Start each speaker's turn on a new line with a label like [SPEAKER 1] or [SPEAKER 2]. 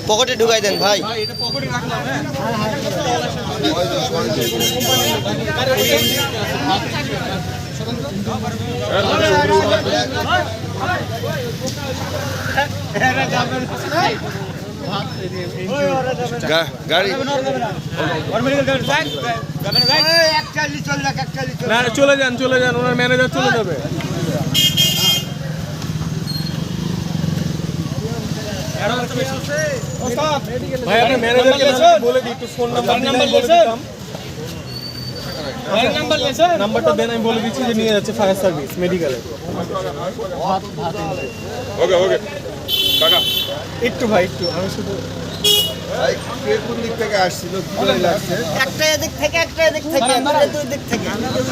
[SPEAKER 1] পকেটে ঢুকাই দেন ভাই। গাড়ি
[SPEAKER 2] চলে যান ওনার ম্যানেজার চলে যাবে। ভাই আপনার ম্যানেজারকে বলে দিই একটু ফোন নাম্বার নাম্বারটা দেন, আমি বলে দিচ্ছি যে নিয়ে যাচ্ছে ফায়ার সার্ভিস মেডিকেলে। ওকে ওকে কাকা একটু ভাই একটু আমি শুধু
[SPEAKER 3] কোন দিক থেকে আসছিল, কি লাগছে?
[SPEAKER 1] একটা এদিক থেকে একটা এদিক থেকে দুই দিক থেকে।
[SPEAKER 3] আপনাদের